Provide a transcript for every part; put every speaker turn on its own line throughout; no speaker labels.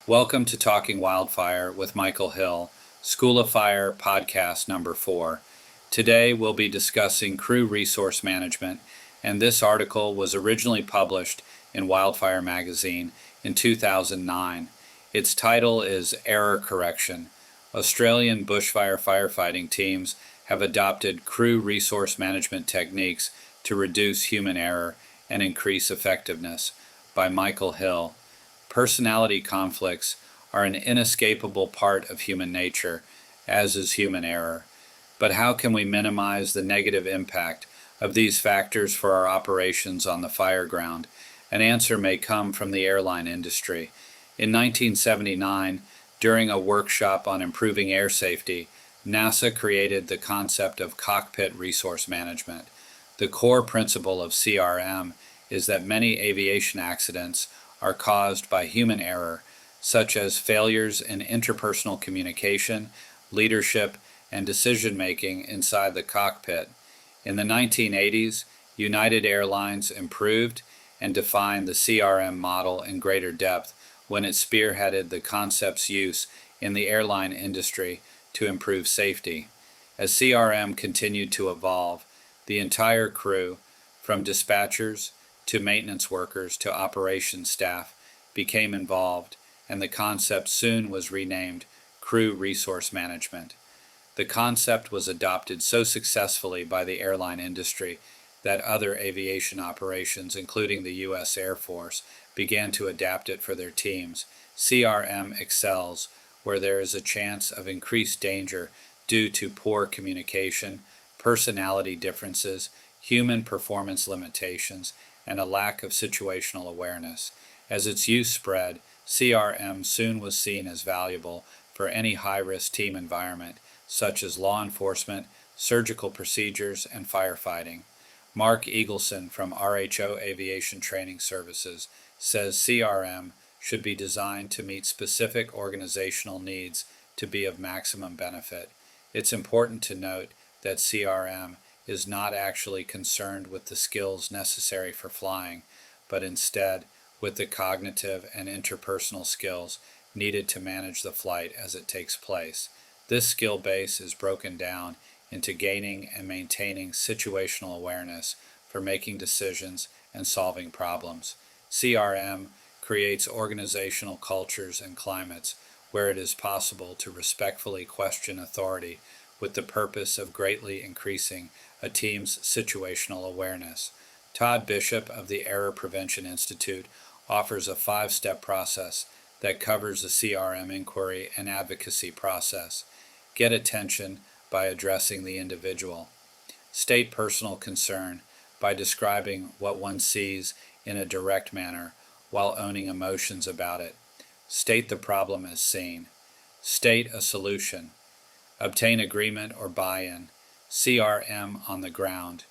Welcome to Talking Wildfire with Michael Hill, School of Fire podcast number 4. Today we'll be discussing crew resource management, and this article was originally published in Wildfire Magazine in 2009. Its title is Error Correction. Australian bushfire firefighting teams have adopted crew resource management techniques to reduce human error and increase effectiveness, by Michael Hill. Personality conflicts are an inescapable part of human nature, as is human error. But how can we minimize the negative impact of these factors for our operations on the fire ground? An answer may come from the airline industry. In 1979, during a workshop on improving air safety, NASA created the concept of cockpit resource management. The core principle of CRM is that many aviation accidents are caused by human error, such as failures in interpersonal communication, leadership, and decision-making inside the cockpit. In the 1980s, United Airlines improved and defined the CRM model in greater depth when it spearheaded the concept's use in the airline industry to improve safety. As CRM continued to evolve, the entire crew, from dispatchers to maintenance workers to operations staff, became involved, and the concept soon was renamed Crew Resource Management. The concept was adopted so successfully by the airline industry that other aviation operations, including the U.S. Air Force, began to adapt it for their teams. CRM excels where there is a chance of increased danger due to poor communication, personality differences, human performance limitations, and a lack of situational awareness. As its use spread, CRM soon was seen as valuable for any high-risk team environment, such as law enforcement, surgical procedures, and firefighting. Mark Eagleson from RHO Aviation Training Services says CRM should be designed to meet specific organizational needs to be of maximum benefit. It's important to note that CRM is not actually concerned with the skills necessary for flying, but instead with the cognitive and interpersonal skills needed to manage the flight as it takes place. This skill base is broken down into gaining and maintaining situational awareness for making decisions and solving problems. CRM creates organizational cultures and climates where it is possible to respectfully question authority with the purpose of greatly increasing a team's situational awareness. Todd Bishop of the Error Prevention Institute offers a 5-step process that covers the CRM inquiry and advocacy process. Get attention by addressing the individual. State personal concern by describing what one sees in a direct manner while owning emotions about it. State the problem as seen. State a solution. Obtain agreement or buy-in. CRM on the ground.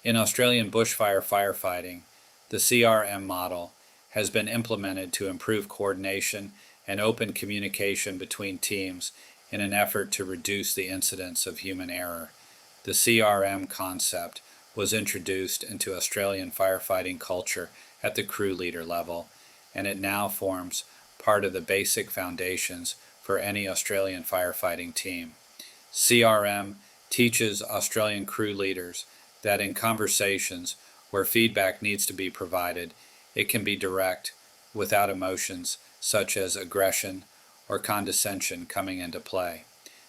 In Australian bushfire firefighting, the CRM model has been implemented to improve coordination and open communication between teams in an effort to reduce the incidence of human error. The CRM concept was introduced into Australian firefighting culture at the crew leader level, and it now forms part of the basic foundations for any Australian firefighting team. CRM teaches Australian crew leaders that in conversations where feedback needs to be provided, it can be direct, without emotions such as aggression or condescension coming into play.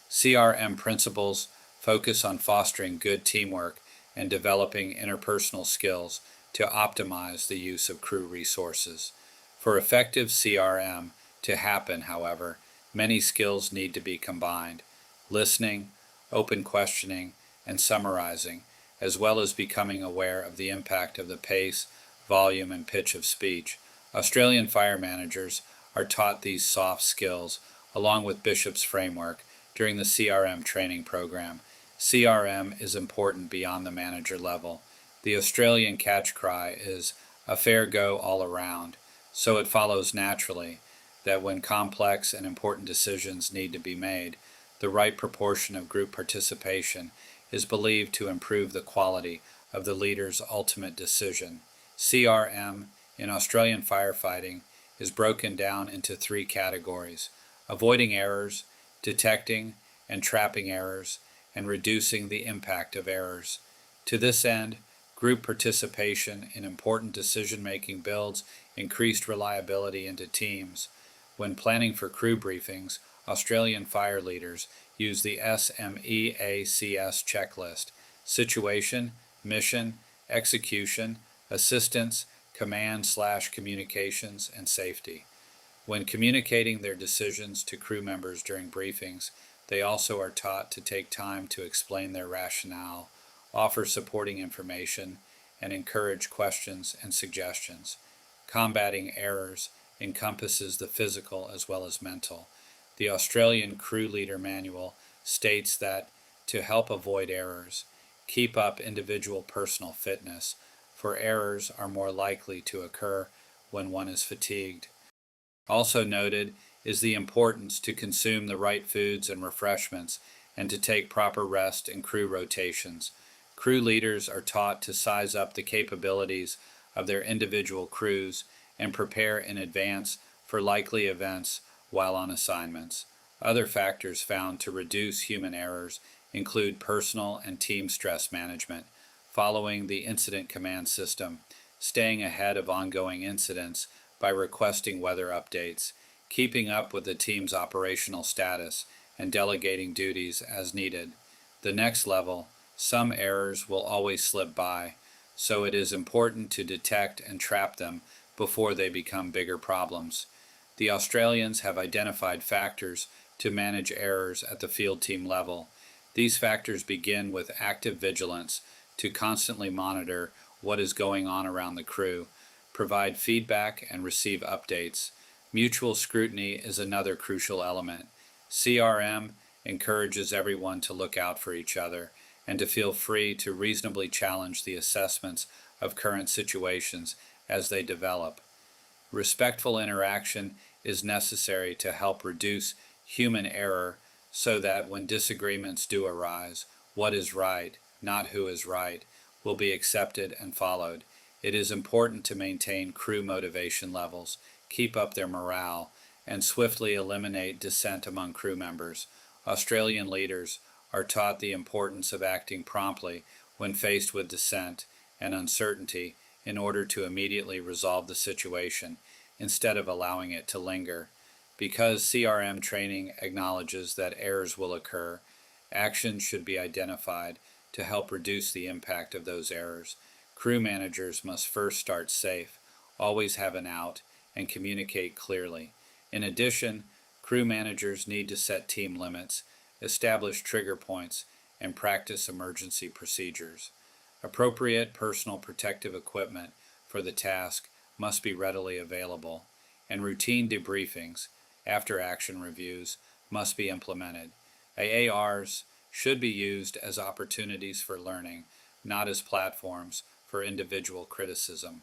CRM principles focus on fostering good teamwork and developing interpersonal skills to optimize the use of crew resources. For effective CRM to happen, however, many skills need to be combined: listening, open questioning, and summarizing, as well as becoming aware of the impact of the pace, volume, and pitch of speech. Australian fire managers are taught these soft skills along with Bishop's framework during the CRM training program. CRM is important beyond the manager level. The Australian catch cry is a fair go all around, so it follows naturally that when complex and important decisions need to be made, the right proportion of group participation is believed to improve the quality of the leader's ultimate decision. CRM in Australian firefighting is broken down into three categories: avoiding errors, detecting and trapping errors, and reducing the impact of errors. To this end, group participation in important decision-making builds increased reliability into teams. When planning for crew briefings, Australian fire leaders use the SMEACS checklist: situation, mission, execution, assistance, command/communications, and safety. When communicating their decisions to crew members during briefings, they also are taught to take time to explain their rationale, offer supporting information, and encourage questions and suggestions. Combating errors encompasses the physical as well as mental. The Australian Crew Leader Manual states that to help avoid errors, keep up individual personal fitness, for errors are more likely to occur when one is fatigued. Also noted is the importance to consume the right foods and refreshments and to take proper rest in crew rotations. Crew leaders are taught to size up the capabilities of their individual crews and prepare in advance for likely events while on assignments. Other factors found to reduce human errors include personal and team stress management, following the incident command system, staying ahead of ongoing incidents by requesting weather updates, keeping up with the team's operational status, and delegating duties as needed. The next level, some errors will always slip by, so it is important to detect and trap them before they become bigger problems. The Australians have identified factors to manage errors at the field team level. These factors begin with active vigilance to constantly monitor what is going on around the crew, provide feedback, and receive updates. Mutual scrutiny is another crucial element. CRM encourages everyone to look out for each other and to feel free to reasonably challenge the assessments of current situations as they develop. Respectful interaction is necessary to help reduce human error so that when disagreements do arise, what is right, not who is right, will be accepted and followed. It is important to maintain crew motivation levels, keep up their morale, and swiftly eliminate dissent among crew members. Australian leaders are taught the importance of acting promptly when faced with dissent and uncertainty in order to immediately resolve the situation instead of allowing it to linger. Because CRM training acknowledges that errors will occur, actions should be identified to help reduce the impact of those errors. Crew managers must first start safe, always have an out, and communicate clearly. In addition, crew managers need to set team limits, establish trigger points, and practice emergency procedures. Appropriate personal protective equipment for the task must be readily available, and routine debriefings, after action reviews, must be implemented. AARs should be used as opportunities for learning, not as platforms for individual criticism.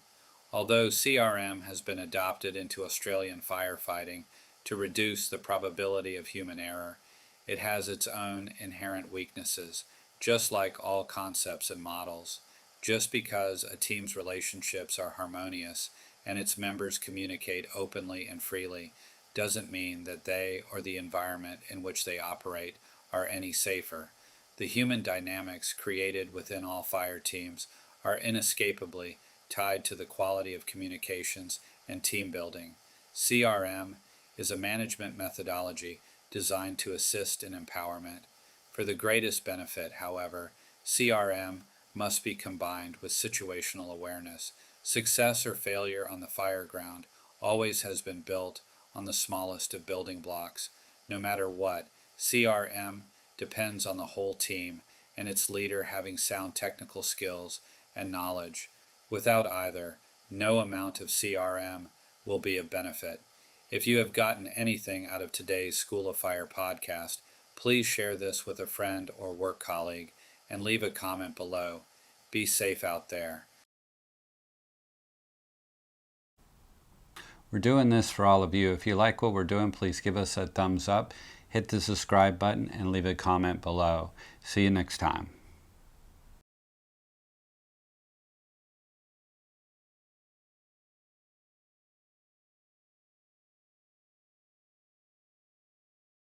Although CRM has been adopted into Australian firefighting to reduce the probability of human error, it has its own inherent weaknesses, just like all concepts and models. Just because a team's relationships are harmonious and its members communicate openly and freely doesn't mean that they or the environment in which they operate are any safer. The human dynamics created within all fire teams are inescapably tied to the quality of communications and team building. CRM is a management methodology designed to assist in empowerment. For the greatest benefit, however, CRM must be combined with situational awareness. Success or failure on the fire ground always has been built on the smallest of building blocks. No matter what, CRM depends on the whole team and its leader having sound technical skills and knowledge. Without either, no amount of CRM will be of benefit. If you have gotten anything out of today's School of Fire podcast, please share this with a friend or work colleague and leave a comment below. Be safe out there. We're doing this for all of you. If you like what we're doing, please give us a thumbs up, hit the subscribe button, and leave a comment below. See you next time.